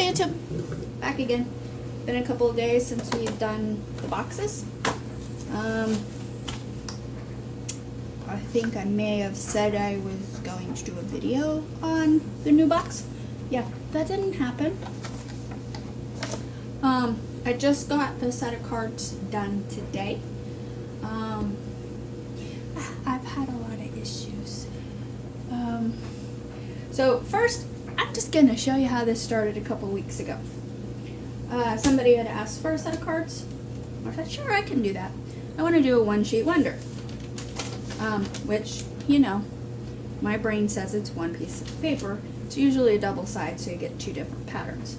Hey YouTube, back again. Been a couple of days since we've done the boxes. I think I may have said I was going to do a video on the new box. Yeah, that didn't happen. I just got the set of cards done today. I've had a lot of issues. So first, I'm just gonna show you how this started a couple weeks ago. Somebody had asked for a set of cards. I said, sure, I can do that. I want to do a one-sheet wonder. Which, you know, my brain says it's one piece of paper. It's usually a double side, so you get two different patterns.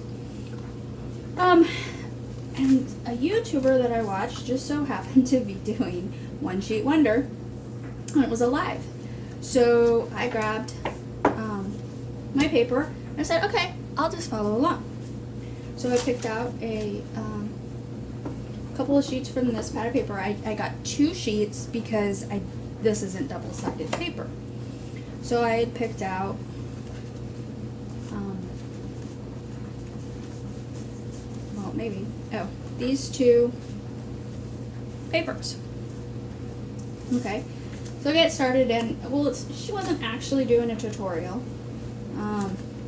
And a YouTuber that I watched just so happened to be doing one-sheet wonder, and it was alive. So I grabbed my paper and I said, okay, I'll just follow along. So I picked out a couple of sheets from this pad of paper. I got 2 sheets because this isn't double-sided paper. So I had picked out these 2 papers. Okay, so I get started, and well, she wasn't actually doing a tutorial.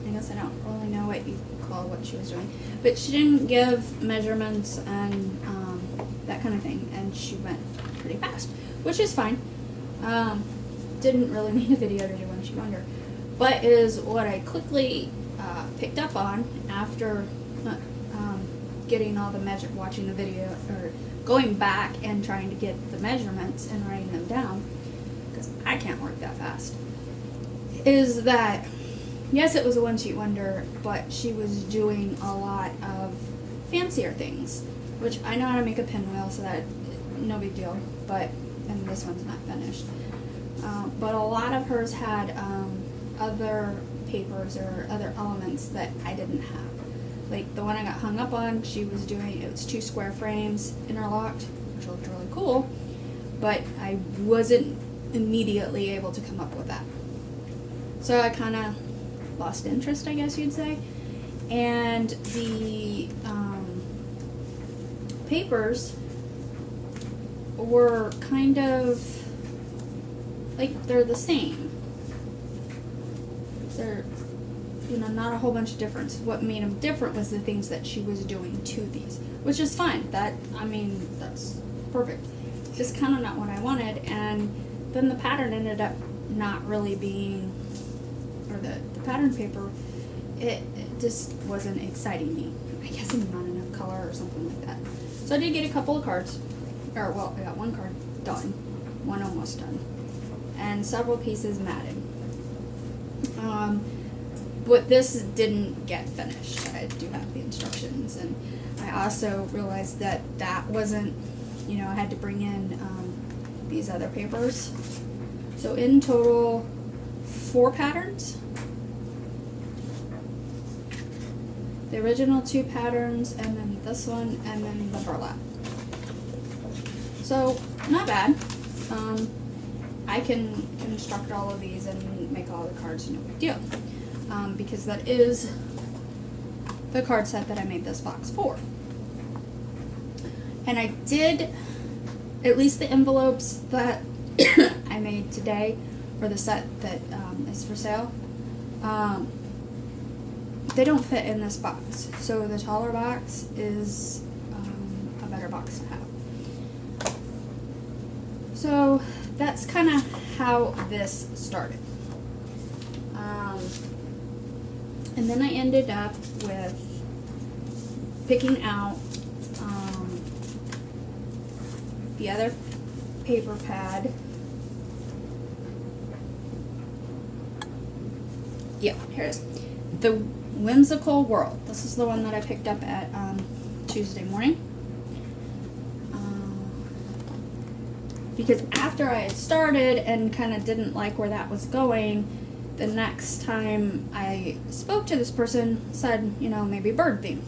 I guess I don't really know what you call what she was doing, but she didn't give measurements and that kind of thing, and she went pretty fast, which is fine. Didn't really need a video to do one sheet wonder, but is what I quickly picked up on after getting all the watching the video, or going back and trying to get the measurements and writing them down, because I can't work that fast, is that yes, it was a one-sheet wonder, but she was doing a lot of fancier things, which I know how to make a pinwheel, so that no big deal, and this one's not finished. But a lot of hers had other papers or other elements that I didn't have. Like the one I got hung up on, she was doing, it was 2 square frames interlocked, which looked really cool, but I wasn't immediately able to come up with that. So I kind of lost interest, I guess you'd say. And the papers were kind of like, they're the same. They're, you know, not a whole bunch of difference. What made them different was the things that she was doing to these, which is fine. That's perfect. Just kind of not what I wanted. And then the pattern ended up not really being, or the pattern paper, it just wasn't exciting me. I guess I'm not enough color or something like that. So I did get a couple of cards, or well, I got 1 card done, 1 almost done, and several pieces matted. But this didn't get finished. I do have the instructions, and I also realized that wasn't, you know, I had to bring in these other papers. So in total, 4 patterns. The original 2 patterns, and then this one, and then the burlap. So not bad. I can construct all of these and make all the cards, no big deal. Because that is the card set that I made this box for. And I did, at least the envelopes that I made today for the set that is for sale, they don't fit in this box. So the taller box is a better box to have. So that's kind of how this started. And then I ended up with picking out the other paper pad. Yeah, here it is. The Whimsical World. This is the one that I picked up at Tuesday morning. Because after I had started and kind of didn't like where that was going, the next time I spoke to this person, said, you know, maybe bird theme.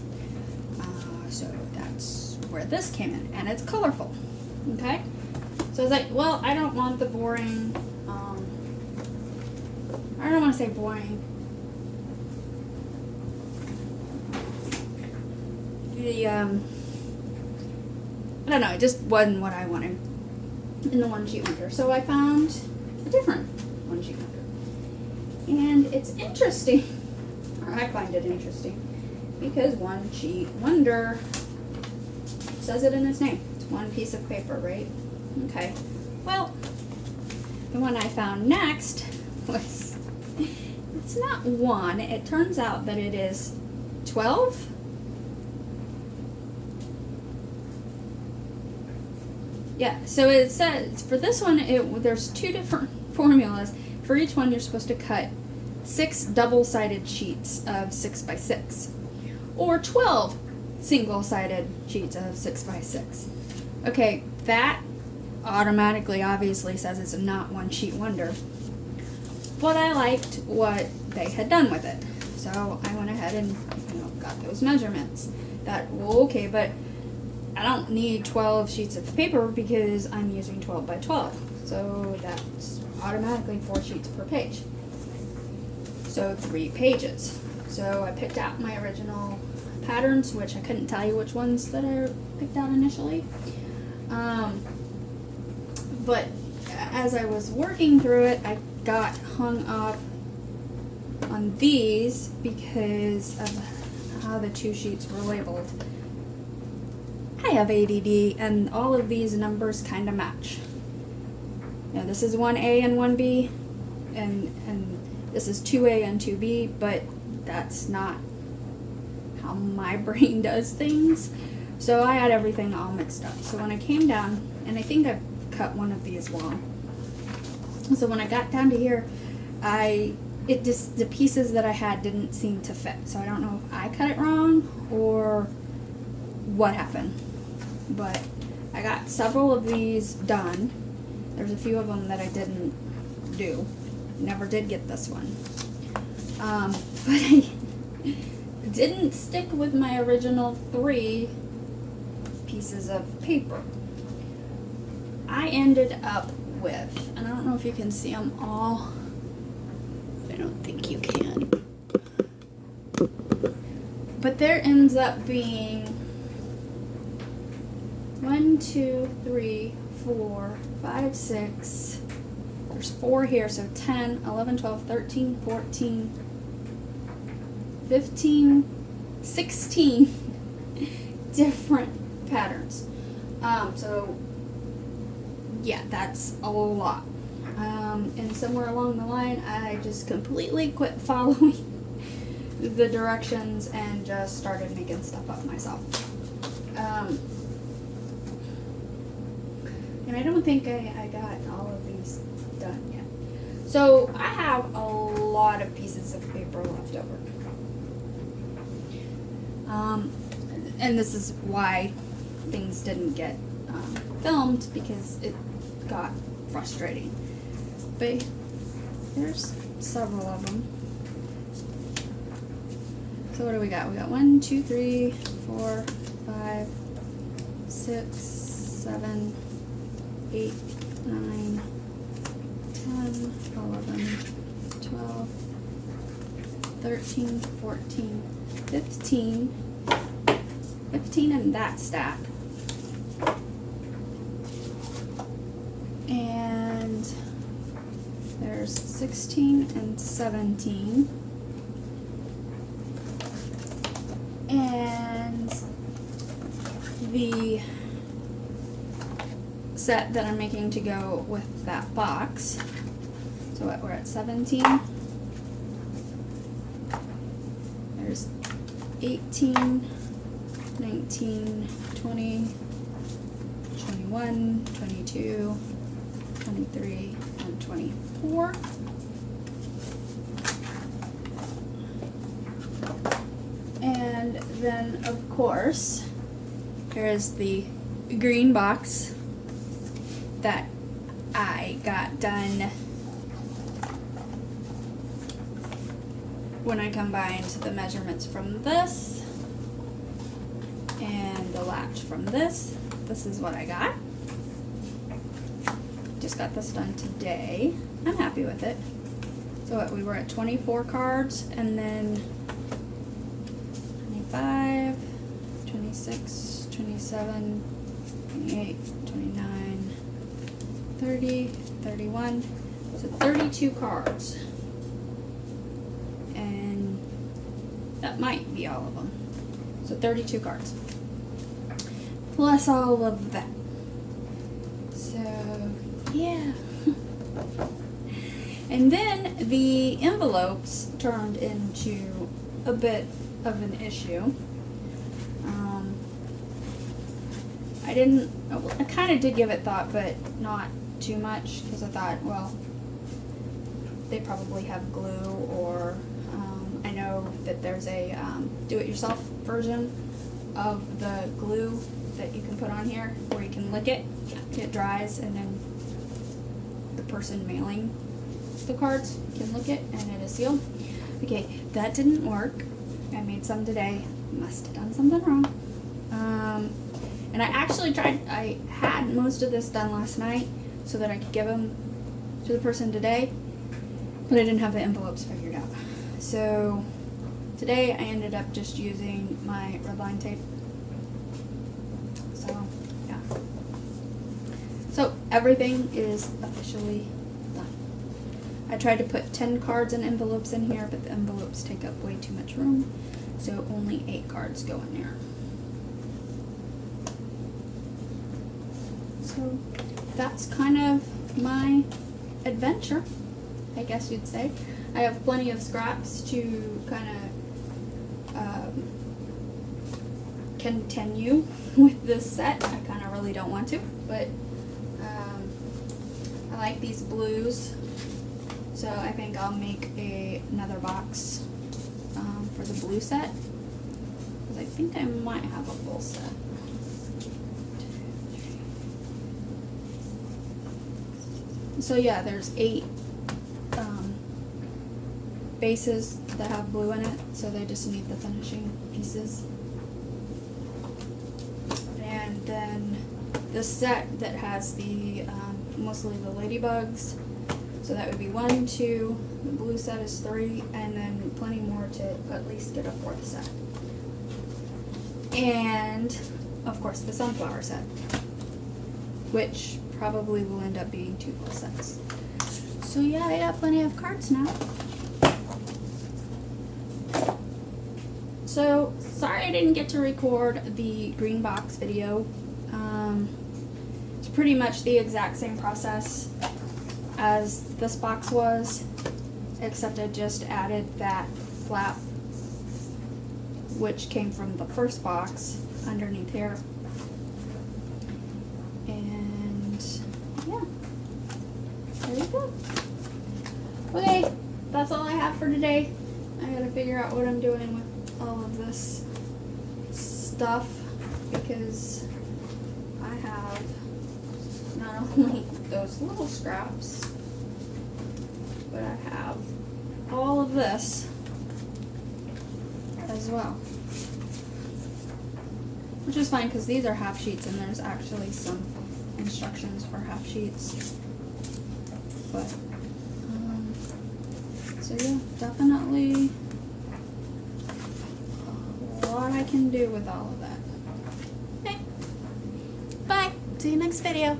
So that's where this came in, and it's colorful. Okay, so I was like, well, I don't want the boring. I don't want to say boring. the I don't know, it just wasn't what I wanted in the one sheet wonder. So I found a different one sheet wonder. And it's interesting, or I find it interesting, because one sheet wonder says it in its name. It's one piece of paper, right? Okay. Well, the one I found next was, it's not one. It turns out that it is 12. Yeah, so it says, for this one, there's 2 different formulas. For each one, you're supposed to cut 6 double-sided sheets of 6 by 6, or 12 single-sided sheets of 6 by 6. Okay, that automatically, obviously, says it's not one sheet wonder. But I liked what they had done with it, so I went ahead and got those measurements. That, well, okay, but I don't need 12 sheets of paper because I'm using 12 by 12. So that's automatically 4 sheets per page. So 3 pages. So I picked out my original patterns, which I couldn't tell you which ones that I picked out initially. But as I was working through it, I got hung up on these because of how the 2 sheets were labeled. I have ADD, and all of these numbers kind of match. Now this is 1A and 1B, and this is 2A and 2B, but that's not how my brain does things. So I had everything all mixed up. So when I came down, and I think I cut one of these long. So when I got down to here, the pieces that I had didn't seem to fit. So I don't know if I cut it wrong or what happened. But I got several of these done. There's a few of them that I didn't do. Never did get this one. But I didn't stick with my original 3 pieces of paper. I ended up with, and I don't know if you can see them all. I don't think you can. But there ends up being 1, 2, 3, 4, 5, 6. There's 4 here, so 10, 11, 12, 13, 14, 15, 16 different patterns. So yeah, that's a lot. And somewhere along the line, I just completely quit following the directions and just started making stuff up myself. And I don't think I got all of these done yet. So I have a lot of pieces of paper left over. And this is why things didn't get filmed, because it got frustrating. But there's several of them. So what do we got? We got 1, 2, 3, 4, 5, 6, 7, 8, 9, 10, 11, 12, 13, 14, 15 in that stack. And there's 16 and 17. And the set that I'm making to go with that box. So we're at 17. There's 18, 19, 20, 21, 22, 23, and 24. And then, of course, here's the green box that I got done when I combined the measurements from this and the latch from this. This is what I got. Just got this done today. I'm happy with it. So what, we were at 24 cards, and then 25, 26, 26, 27, 28, 29, 30, 31. So 32 cards. And that might be all of them. So 32 cards. Plus all of that. So, yeah. And then the envelopes turned into a bit of an issue. I kind of did give it thought, but not too much, because I thought, well, they probably have glue, or I know that there's a do-it-yourself version of the glue that you can put on here, where you can lick it, it dries, and then the person mailing the cards can lick it, and it is sealed. Okay, that didn't work. I made some today. Must have done something wrong. And I actually tried, I had most of this done last night so that I could give them to the person today, but I didn't have the envelopes figured out. So today I ended up just using my red line tape. So, yeah. So everything is officially done. I tried to put 10 cards and envelopes in here, but the envelopes take up way too much room, so only 8 cards go in there. So that's kind of my adventure, I guess you'd say. I have plenty of scraps to kind of continue with this set. I kind of really don't want to, but I like these blues, so I think I'll make another box for the blue set, because I think I might have a full set. So yeah, there's 8 bases that have blue in it, so they just need the finishing pieces. And then the set that has the mostly the ladybugs, so that would be 1, 2, the blue set is 3, and then plenty more to at least get a 4th set. And of course the sunflower set, which probably will end up being 2 full sets. So yeah, I got plenty of cards now. So sorry I didn't get to record the green box video. It's pretty much the exact same process as this box was, except I just added that flap, which came from the first box underneath here. There you go. Okay, that's all I have for today. I gotta figure out what I'm doing with all of this stuff, because I have not only those little scraps, but I have all of this as well. Which is fine, because these are half sheets and there's actually some instructions for half sheets. But, so yeah, definitely a lot I can do with all of that. Okay, bye, see you next video.